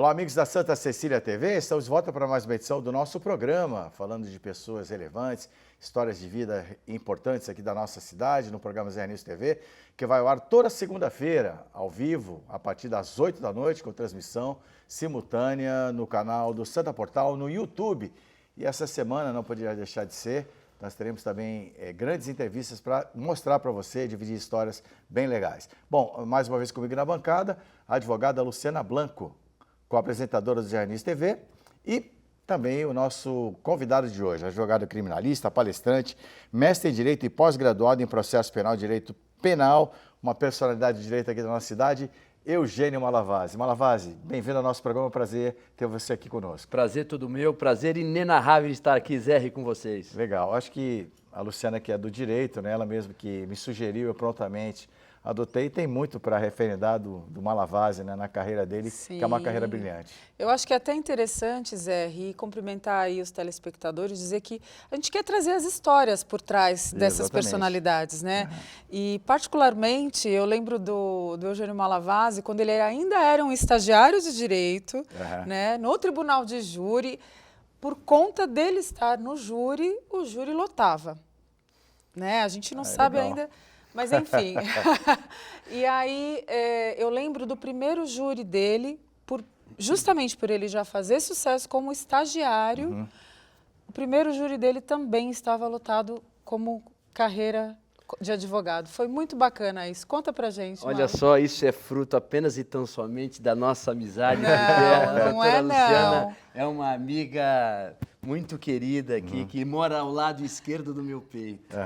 Olá, amigos da Santa Cecília TV, estamos de volta para mais uma edição do nosso programa, falando de pessoas relevantes, histórias de vida importantes aqui da nossa cidade, no programa Zé News TV, que vai ao ar toda segunda-feira, ao vivo, a partir das 8 da noite, com transmissão simultânea no canal do Santa Portal, no YouTube. E essa semana, não poderia deixar de ser, nós teremos também grandes entrevistas para mostrar para você, dividir histórias bem legais. Bom, mais uma vez comigo na bancada, a advogada Luciana Blanco, co-apresentadora do Zé News TV, e também o nosso convidado de hoje, advogado criminalista, palestrante, mestre em Direito e pós-graduado em Processo Penal e Direito Penal, uma personalidade de direito aqui da nossa cidade, Eugênio Malavasi. Malavasi, bem-vindo ao nosso programa, prazer ter você aqui conosco. Prazer todo meu, prazer inenarrável estar aqui, Zé, com vocês. Legal, acho que a Luciana, que é do direito, né, ela mesma que me sugeriu, eu prontamente adotei, e tem muito para referendar do Malavasi, né, na carreira dele, Sim. que é uma carreira brilhante. Eu acho que é até interessante, Zé, e cumprimentar aí os telespectadores, dizer que a gente quer trazer as histórias por trás dessas Exatamente. Personalidades, né? E particularmente, eu lembro do Eugênio Malavasi, quando ele ainda era um estagiário de direito, né, no tribunal de júri, por conta dele estar no júri, o júri lotava, né? A gente não sabe legal. ainda... Mas, enfim, e aí eu lembro do primeiro júri dele, justamente por ele já fazer sucesso como estagiário, o primeiro júri dele também estava lotado como carreira de advogado. Foi muito bacana isso. Conta pra gente, Olha Mauro. só, isso é fruto apenas e tão somente da nossa amizade. Não, porque a não doutora é, Luciana não. é uma amiga muito querida aqui, que mora ao lado esquerdo do meu peito.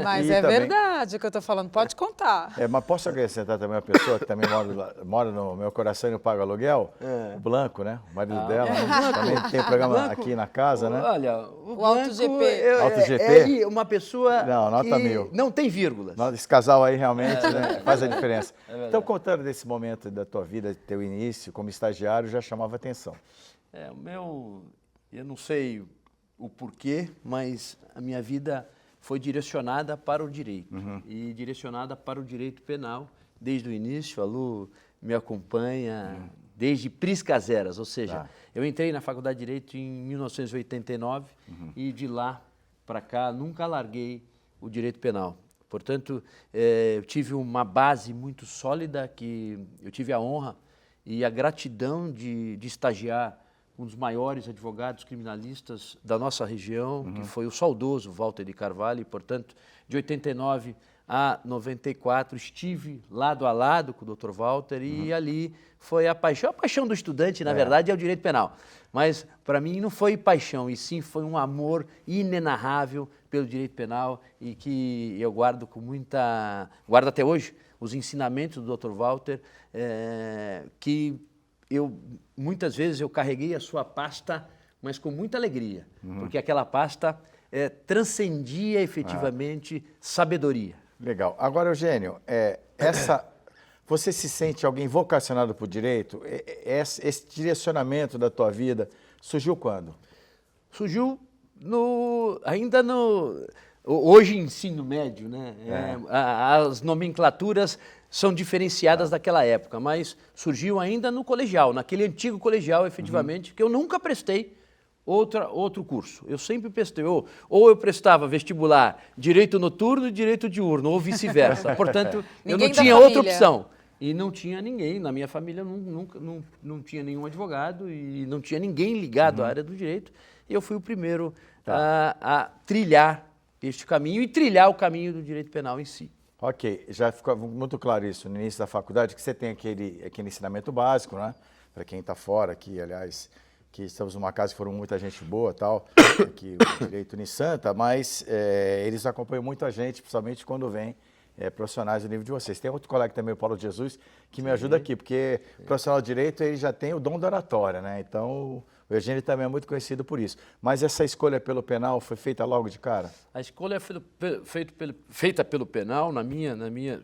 Mas E é também- verdade o que eu estou falando. Pode contar. Mas posso acrescentar também uma pessoa que também mora no meu coração e não paga aluguel? O Blanco, né? O marido dela. Né? Também tem programa Blanco, aqui na casa, né? Olha, O Alto GP. Alto GP? É uma pessoa Não, nota que 1000. não tem vírgulas. Esse casal aí realmente né, faz a diferença. Então, contando desse momento da tua vida, teu início como estagiário, já chamava atenção. Eu não sei o porquê, mas a minha vida foi direcionada para o direito e direcionada para o direito penal desde o início. A Lu me acompanha desde priscas eras, ou seja, eu entrei na Faculdade de Direito em 1989 e de lá para cá nunca larguei o direito penal. Portanto, eu tive uma base muito sólida, que eu tive a honra e a gratidão de estagiar um dos maiores advogados criminalistas da nossa região, que foi o saudoso Walter de Carvalho, e, portanto, de 89 a 94, estive lado a lado com o Dr. Walter, e ali foi a paixão do estudante, na verdade, é o direito penal. Mas, para mim, não foi paixão, e sim foi um amor inenarrável pelo direito penal, e que eu guardo guardo até hoje, os ensinamentos do Dr. Walter, que muitas vezes eu carreguei a sua pasta, mas com muita alegria, porque aquela pasta transcendia efetivamente sabedoria. Legal. Agora, Eugênio, você se sente alguém vocacionado por direito? Esse direcionamento da tua vida surgiu quando? Surgiu hoje ensino médio, né? As nomenclaturas são diferenciadas daquela época, mas surgiu ainda no colegial, naquele antigo colegial, efetivamente, que eu nunca prestei outro curso. Eu sempre prestei, ou eu prestava vestibular direito noturno e direito diurno, ou vice-versa. Portanto, eu não Ninguém da tinha outra família. opção. E não tinha ninguém, na minha família não tinha nenhum advogado e não tinha ninguém ligado à área do direito. E eu fui o primeiro a trilhar este caminho e trilhar o caminho do direito penal em si. Ok, já ficou muito claro isso no início da faculdade, que você tem aquele ensinamento básico, né? Para quem está fora aqui, aliás, que estamos numa casa que foram muita gente boa, tal, aqui o direito em Santa, mas eles acompanham muita gente, principalmente quando vem profissionais do nível de vocês. Tem outro colega também, o Paulo Jesus, que me ajuda aqui, porque o profissional de direito ele já tem o dom da oratória, né? Então, o Eugênio também é muito conhecido por isso. Mas essa escolha pelo penal foi feita logo de cara? A escolha foi feita pelo penal, na minha.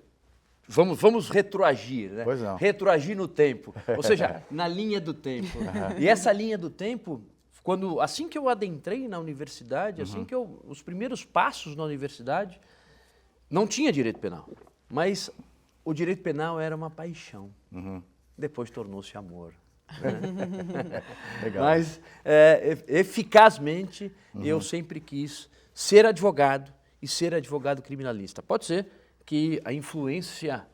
Vamos retroagir, né? Pois não. Retroagir no tempo, ou seja, na linha do tempo. E essa linha do tempo, assim que eu adentrei na universidade, os primeiros passos na universidade, não tinha direito penal, mas o direito penal era uma paixão. Depois tornou-se amor. Legal. Mas, eficazmente, eu sempre quis ser advogado e ser advogado criminalista. Pode ser que a influência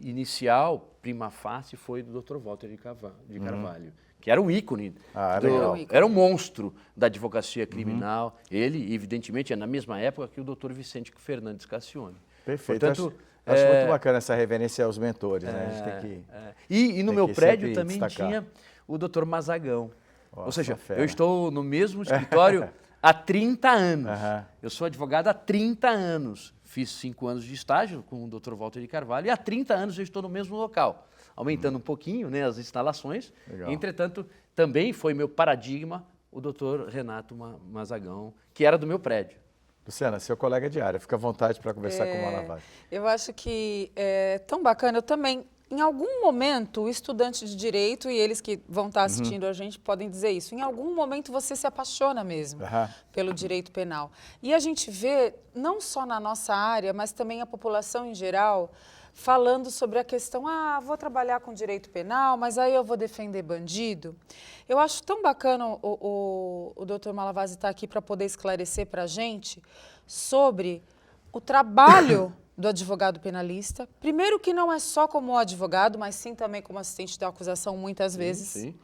inicial, prima facie, foi do Dr. Walter de Carvalho, que era um ícone, legal. era um monstro da advocacia criminal. Ele, evidentemente, é na mesma época que o Dr. Vicente Fernandes Cassione. Perfeito. Portanto, acho muito bacana essa reverência aos mentores, né? A gente tem que... E no tem meu que prédio sempre também destacar. tinha o Dr. Mazagão. Ó, Ou seja, só fera. eu estou no mesmo escritório há 30 anos. Aham. Eu sou advogado há 30 anos. Fiz 5 anos de estágio com o Dr. Walter de Carvalho e há 30 anos eu estou no mesmo local, aumentando um pouquinho, né, as instalações. Legal. Entretanto, também foi meu paradigma o Dr. Renato Mazagão, que era do meu prédio. Luciana, seu colega de área, fica à vontade para conversar com o Malavasi. Eu acho que é tão bacana. Eu também, em algum momento, o estudante de direito, e eles que vão estar assistindo a gente podem dizer isso, em algum momento você se apaixona mesmo pelo direito penal. E a gente vê, não só na nossa área, mas também a população em geral, falando sobre a questão, vou trabalhar com direito penal, mas aí eu vou defender bandido. Eu acho tão bacana o Dr. Malavasi estar aqui para poder esclarecer para a gente sobre o trabalho do advogado penalista. Primeiro que não é só como advogado, mas sim também como assistente da acusação muitas vezes. Sim.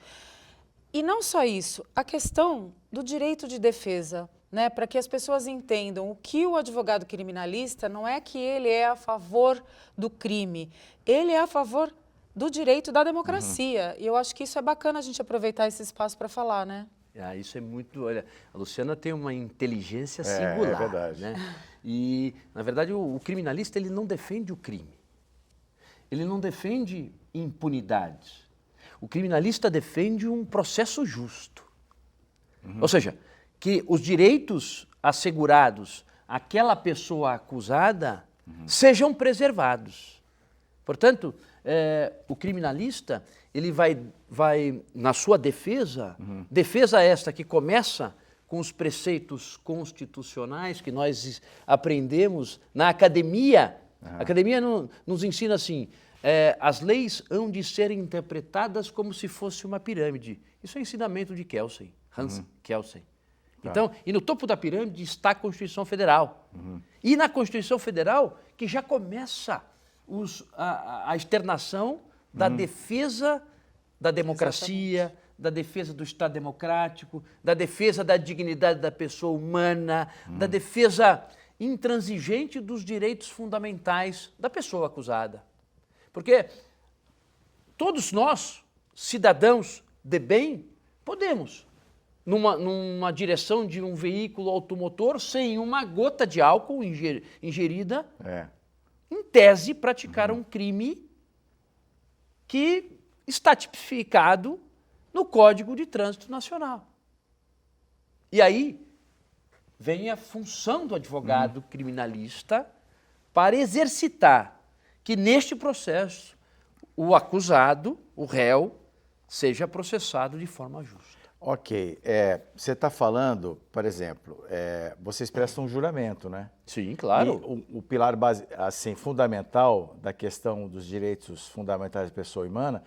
E não só isso, a questão do direito de defesa, né, para que as pessoas entendam o que o advogado criminalista não é que ele é a favor do crime, ele é a favor do direito da democracia. E eu acho que isso é bacana a gente aproveitar esse espaço para falar, né? Isso é muito... Olha, a Luciana tem uma inteligência singular. É verdade. Né? E, na verdade, o criminalista ele não defende o crime. Ele não defende impunidades. O criminalista defende um processo justo. Ou seja, que os direitos assegurados àquela pessoa acusada sejam preservados. Portanto, o criminalista ele vai na sua defesa, defesa esta que começa com os preceitos constitucionais que nós aprendemos na academia. A academia nos ensina assim, as leis hão de ser interpretadas como se fosse uma pirâmide. Isso é ensinamento de Kelsen, Hans Kelsen. Então, e no topo da pirâmide está a Constituição Federal. E na Constituição Federal que já começa a externação da defesa da democracia, da defesa do Estado democrático, da defesa da dignidade da pessoa humana, da defesa intransigente dos direitos fundamentais da pessoa acusada. Porque todos nós, cidadãos de bem, podemos, numa direção de um veículo automotor, sem uma gota de álcool ingerida, em tese, praticar um crime que está tipificado no Código de Trânsito Nacional. E aí vem a função do advogado criminalista para exercitar que neste processo o acusado, o réu, seja processado de forma justa. Ok. Você está falando, por exemplo, vocês prestam um juramento, né? Sim, claro. E o pilar assim, fundamental da questão dos direitos fundamentais da pessoa humana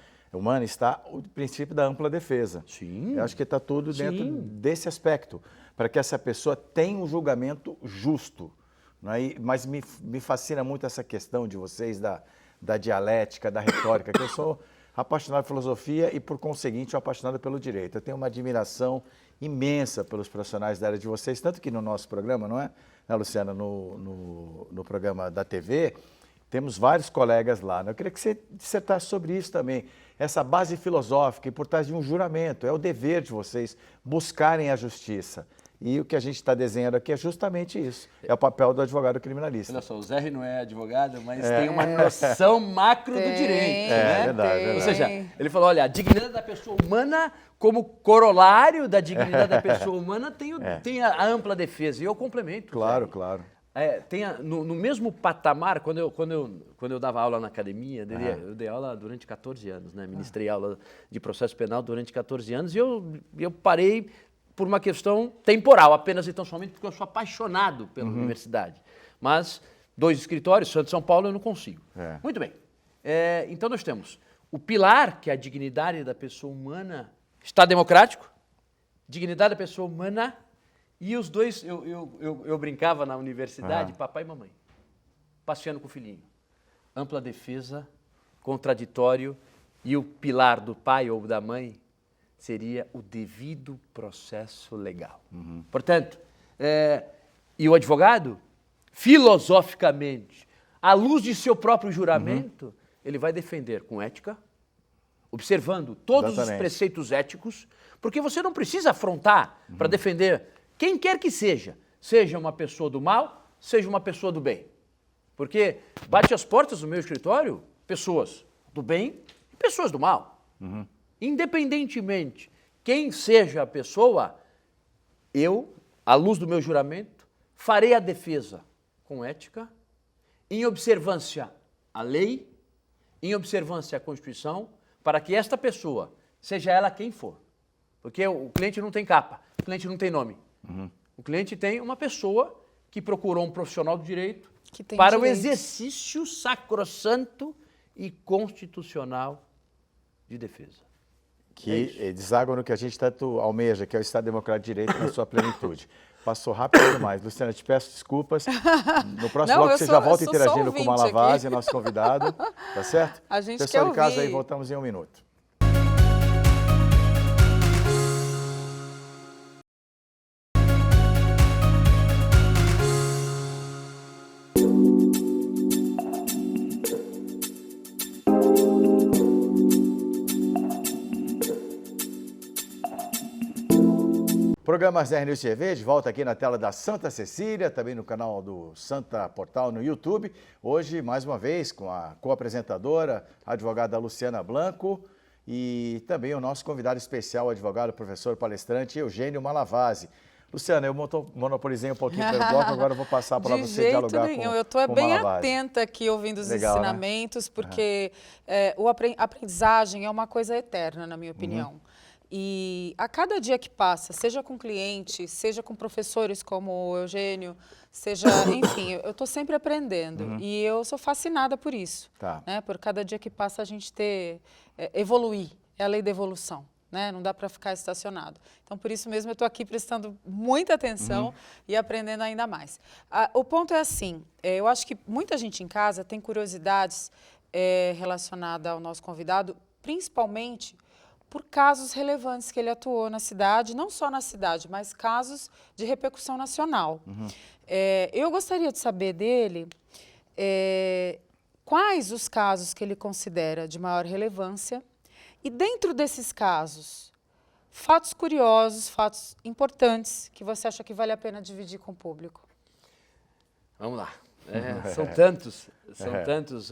está o princípio da ampla defesa. Sim. Eu acho que está tudo dentro desse aspecto, para que essa pessoa tenha um julgamento justo. Né? Mas me fascina muito essa questão de vocês da dialética, da retórica, que eu sou apaixonado por filosofia e, por conseguinte, apaixonado pelo direito. Eu tenho uma admiração imensa pelos profissionais da área de vocês, tanto que no nosso programa, não é, Luciana, no programa da TV, temos vários colegas lá. Né? Eu queria que você dissertasse sobre isso também, essa base filosófica e por trás de um juramento. É o dever de vocês buscarem a justiça. E o que a gente está desenhando aqui é justamente isso. É o papel do advogado criminalista. Olha só, o Zé não é advogado, mas tem uma noção macro do direito. Né? Verdade. Ou seja, ele falou, olha, a dignidade da pessoa humana, como corolário da dignidade da pessoa humana, tem a ampla defesa. E eu complemento. Claro, Zé. claro. No mesmo patamar, quando eu dava aula na academia, eu dei aula durante 14 anos, né? Ministrei aula de processo penal durante 14 anos e eu parei por uma questão temporal, apenas e tão somente porque eu sou apaixonado pela universidade. Mas 2 escritórios, Santos e São Paulo, eu não consigo. Muito bem. Então nós temos o pilar, que é a dignidade da pessoa humana, Estado democrático, dignidade da pessoa humana, e os dois, eu brincava na universidade, papai e mamãe, passeando com o filhinho. Ampla defesa, contraditório, e o pilar do pai ou da mãe seria o devido processo legal. Portanto, e o advogado, filosoficamente, à luz de seu próprio juramento, ele vai defender com ética, observando todos os preceitos éticos, porque você não precisa afrontar para defender quem quer que seja uma pessoa do mal, seja uma pessoa do bem. Porque bate as portas do meu escritório pessoas do bem e pessoas do mal. Independentemente quem seja a pessoa, eu, à luz do meu juramento, farei a defesa com ética, em observância à lei, em observância à Constituição, para que esta pessoa, seja ela quem for, porque o cliente não tem capa, o cliente não tem nome. O cliente tem uma pessoa que procurou um profissional do direito para o exercício sacrossanto e constitucional de defesa. Que deságua no que a gente tanto almeja, que é o Estado Democrático de Direito na sua plenitude. Passou rápido demais. Luciana, te peço desculpas. No próximo bloco você já volta interagindo com o Malavasi, nosso convidado. Tá certo? A gente Pessoal quer de casa ouvir. aí, voltamos em 1 minuto. Programa Zé News TV, de volta aqui na tela da Santa Cecília, também no canal do Santa Portal no YouTube. Hoje, mais uma vez, com a co-apresentadora, a advogada Luciana Blanco, e também o nosso convidado especial, o advogado, professor palestrante Eugênio Malavasi. Luciana, eu monopolizei um pouquinho pelo bloco, agora eu vou passar para você dialogar com o Malavasi. Eu estou bem atenta aqui ouvindo os ensinamentos, né? Porque a aprendizagem é uma coisa eterna, na minha opinião. E a cada dia que passa, seja com cliente, seja com professores como o Eugênio, seja, enfim, eu estou sempre aprendendo. E eu sou fascinada por isso. Né? Por cada dia que passa a gente evoluir, é a lei da evolução. Né? Não dá para ficar estacionado. Então, por isso mesmo, eu estou aqui prestando muita atenção e aprendendo ainda mais. O ponto é assim, eu acho que muita gente em casa tem curiosidades relacionadas ao nosso convidado, principalmente por casos relevantes que ele atuou na cidade, não só na cidade, mas casos de repercussão nacional. Eu gostaria de saber dele quais os casos que ele considera de maior relevância e, dentro desses casos, fatos curiosos, fatos importantes que você acha que vale a pena dividir com o público. Vamos lá. São tantos,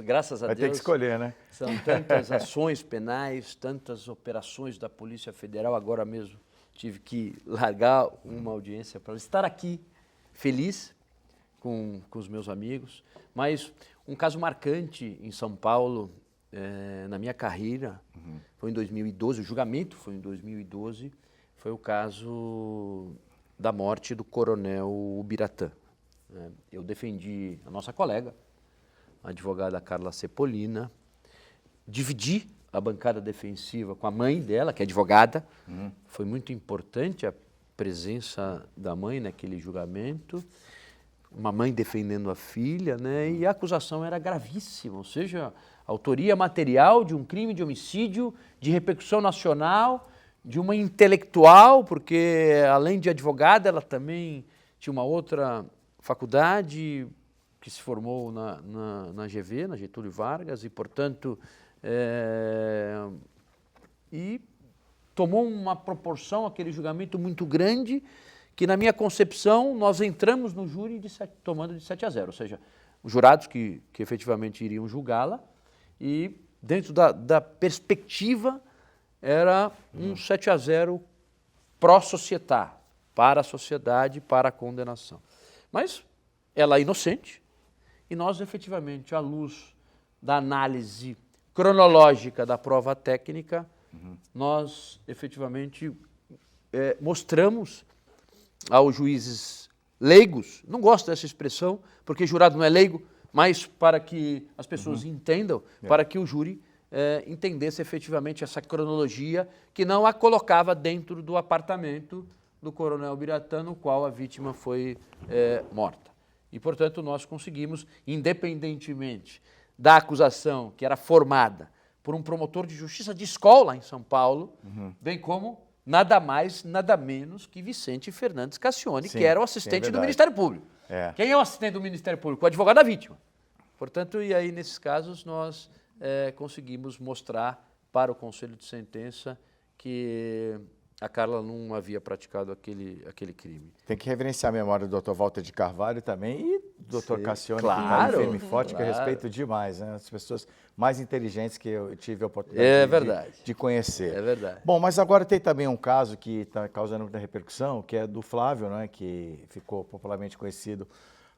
graças a Deus. Vai ter que escolher, né? São tantas ações penais, tantas operações da Polícia Federal. Agora mesmo tive que largar uma audiência para estar aqui, feliz com os meus amigos. Mas um caso marcante em São Paulo, na minha carreira, foi em 2012, o julgamento foi em 2012, foi o caso da morte do coronel Ubiratã. Eu defendi a nossa colega, a advogada Carla Cepolina, dividi a bancada defensiva com a mãe dela, que é advogada. Foi muito importante a presença da mãe naquele julgamento, uma mãe defendendo a filha, né? E a acusação era gravíssima, ou seja, autoria material de um crime de homicídio de repercussão nacional, de uma intelectual, porque além de advogada, ela também tinha uma outra faculdade que se formou na GV, na Getúlio Vargas, e, portanto, e tomou uma proporção, aquele julgamento muito grande, que, na minha concepção, nós entramos no júri tomando de 7-0, ou seja, os jurados que efetivamente iriam julgá-la, e dentro da perspectiva era um 7-0 pró-societá, para a sociedade, para a condenação. Mas ela é inocente e nós, efetivamente, à luz da análise cronológica da prova técnica, nós, efetivamente, mostramos aos juízes leigos, não gosto dessa expressão, porque jurado não é leigo, mas para que as pessoas entendam, para que o júri entendesse efetivamente essa cronologia que não a colocava dentro do apartamento do Coronel Biratã, no qual a vítima foi morta. E, portanto, nós conseguimos, independentemente da acusação que era formada por um promotor de justiça de escola em São Paulo, bem como nada mais, nada menos que Vicente Fernandes Cassione, que era o assistente do Ministério Público. Quem é o assistente do Ministério Público? O advogado da vítima. Portanto, e aí, nesses casos, nós conseguimos mostrar para o Conselho de Sentença que a Carla não havia praticado aquele crime. Tem que reverenciar a memória do Dr. Walter de Carvalho também e do Dr. Cassione, claro, que está firme e forte, que eu respeito demais, né? As pessoas mais inteligentes que eu tive a oportunidade de conhecer. É verdade. Bom, mas agora tem também um caso que está causando muita repercussão, que é do Flávio, né? Que ficou popularmente conhecido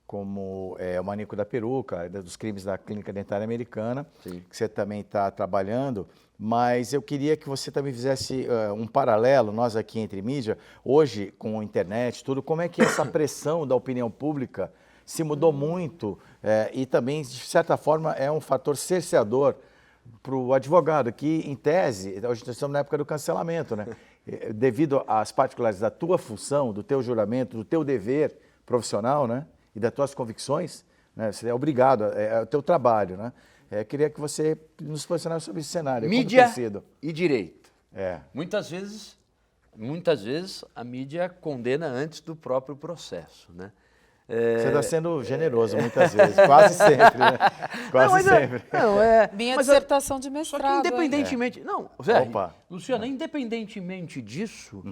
como o maníaco da peruca, dos crimes da Clínica Dentária Americana, que você também está trabalhando, mas eu queria que você também fizesse um paralelo, nós aqui entre mídia, hoje com a internet, tudo, como é que essa pressão da opinião pública se mudou muito e também, de certa forma, é um fator cerceador para o advogado, que, em tese, hoje nós estamos na época do cancelamento, né? Devido às particularidades da tua função, do teu juramento, do teu dever profissional, né? E das tuas convicções, né? Você é obrigado, é o teu trabalho, né? Queria que você nos posicionasse sobre esse cenário. Mídia e direito. Muitas vezes a mídia condena antes do próprio processo, né? Você está sendo generoso muitas vezes, quase sempre, né? Quase sempre. Minha dissertação de mestrado. Só que independentemente... Não, Zé, Luciana, independentemente disso,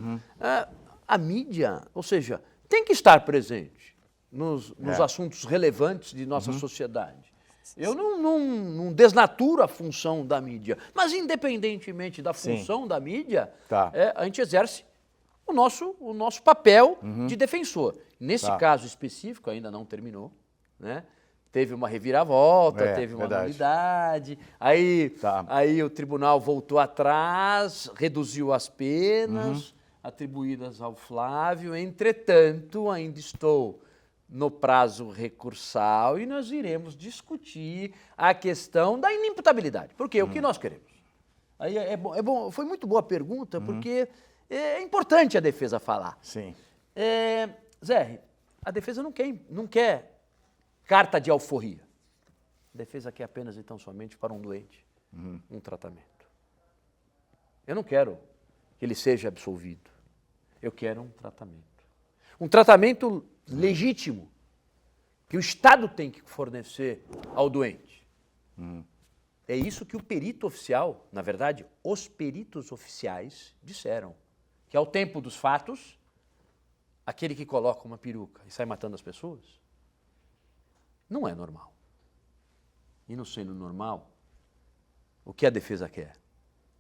a mídia, ou seja, tem que estar presente nos assuntos relevantes de nossa sociedade. Eu não desnaturo a função da mídia, mas independentemente da função da mídia, a gente exerce o nosso papel de defensor. Nesse caso específico, ainda não terminou, né? Teve uma reviravolta, teve uma nulidade, aí o tribunal voltou atrás, reduziu as penas atribuídas ao Flávio, entretanto, ainda estou no prazo recursal e nós iremos discutir a questão da inimputabilidade. Porque o que nós queremos? Aí é bom, foi muito boa a pergunta, porque é importante a defesa falar. Sim. Zé, a defesa não quer carta de alforria. A defesa quer apenas e tão somente para um doente um tratamento. Eu não quero que ele seja absolvido. Eu quero um tratamento. Um tratamento legítimo que o Estado tem que fornecer ao doente. É isso que o perito oficial, na verdade, os peritos oficiais disseram, que ao tempo dos fatos, aquele que coloca uma peruca e sai matando as pessoas, não é normal. E não sendo normal, o que a defesa quer?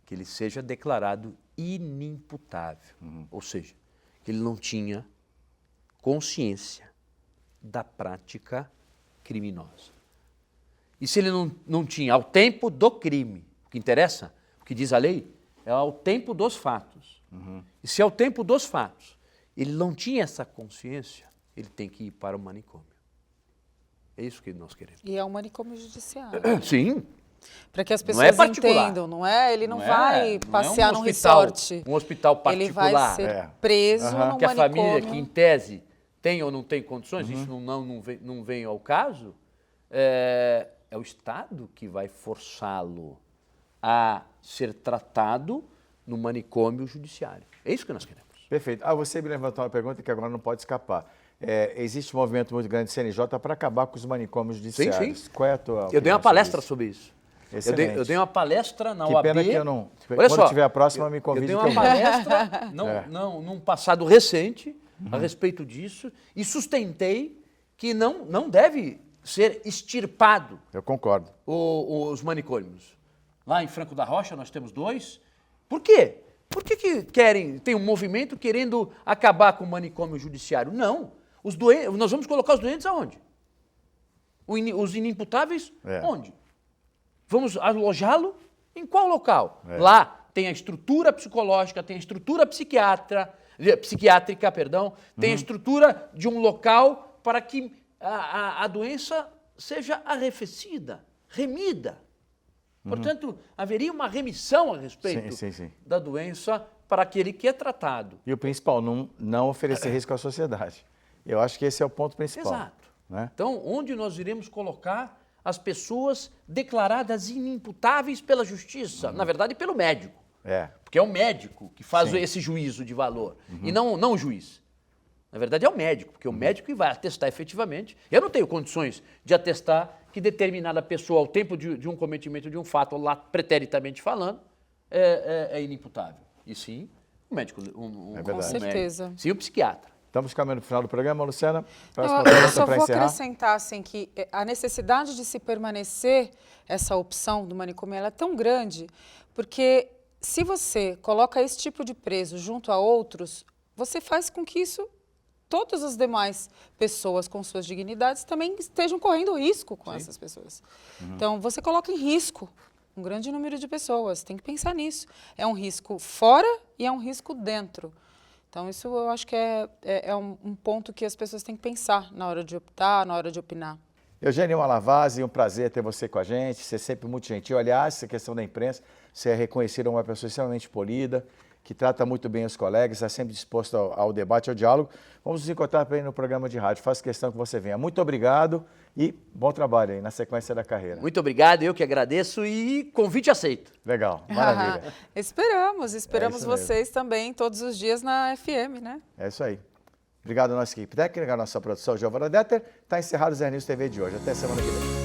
Que ele seja declarado inimputável, ou seja, que ele não tinha consciência da prática criminosa. E se ele não tinha ao tempo do crime, o que interessa, o que diz a lei, é ao tempo dos fatos. E se ao tempo dos fatos ele não tinha essa consciência, ele tem que ir para o manicômio. É isso que nós queremos. E é um manicômio judiciário. Sim. Para que as pessoas entendam, não é? Ele não vai passear num resort. Um hospital particular. Ele vai ser preso no manicômio. Que a família, que em tese tem ou não tem condições, isso não vem ao caso, é o Estado que vai forçá-lo a ser tratado no manicômio judiciário. É isso que nós queremos. Perfeito. Você me levantou uma pergunta que agora não pode escapar. Existe um movimento muito grande do CNJ para acabar com os manicômios judiciários. Sim. Qual é a tua opinião? Eu dei uma palestra sobre isso. Eu dei uma palestra na UAB. Que pena que eu não... Olha quando tiver a próxima, me convide. Eu dei uma palestra num passado recente a respeito disso e sustentei que não deve ser extirpado. Eu concordo. Os manicômios. Lá em Franco da Rocha nós temos 2. Por quê? Por que tem um movimento querendo acabar com o manicômio judiciário? Não. Nós vamos colocar os doentes aonde? Os inimputáveis, onde? Vamos alojá-lo em qual local? Lá tem a estrutura psicológica, tem a estrutura psiquiátrica, tem a estrutura de um local para que a doença seja arrefecida, remida. Portanto, haveria uma remissão a respeito Sim. da doença para aquele que é tratado. E o principal, não oferecer risco à sociedade. Eu acho que esse é o ponto principal. Exato. Né? Então, onde nós iremos colocar as pessoas declaradas inimputáveis pela justiça? Na verdade, pelo médico. Porque é o médico que faz esse juízo de valor, e não o juiz. Na verdade, é o médico, porque é o médico que vai atestar efetivamente. Eu não tenho condições de atestar que determinada pessoa, ao tempo de um cometimento de um fato, lá preteritamente falando, é inimputável. E sim, o médico. Com certeza. Sim, o psiquiatra. Estamos caminhando para o final do programa, Luciana. Próxima Eu pergunta só para vou encerrar. acrescentar assim, que a necessidade de se permanecer essa opção do manicômio ela é tão grande, porque se você coloca esse tipo de preso junto a outros, você faz com que todas as demais pessoas com suas dignidades também estejam correndo risco com essas pessoas. Então, você coloca em risco um grande número de pessoas, tem que pensar nisso. É um risco fora e é um risco dentro. Então, isso eu acho que é um ponto que as pessoas têm que pensar na hora de optar, na hora de opinar. Eugênio Malavasi, um prazer ter você com a gente, você é sempre muito gentil. Aliás, essa questão da imprensa, você é reconhecido uma pessoa extremamente polida, que trata muito bem os colegas, está sempre disposto ao debate, ao diálogo. Vamos nos encontrar para ir no programa de rádio. Faço questão que você venha. Muito obrigado e bom trabalho aí na sequência da carreira. Muito obrigado, eu que agradeço e convite aceito. Legal, maravilha. Esperamos vocês também todos os dias na FM, né? É isso aí. Obrigado à nossa equipe técnica, à nossa produção, Giovana Detter. Está encerrado o Zé News TV de hoje. Até semana que vem.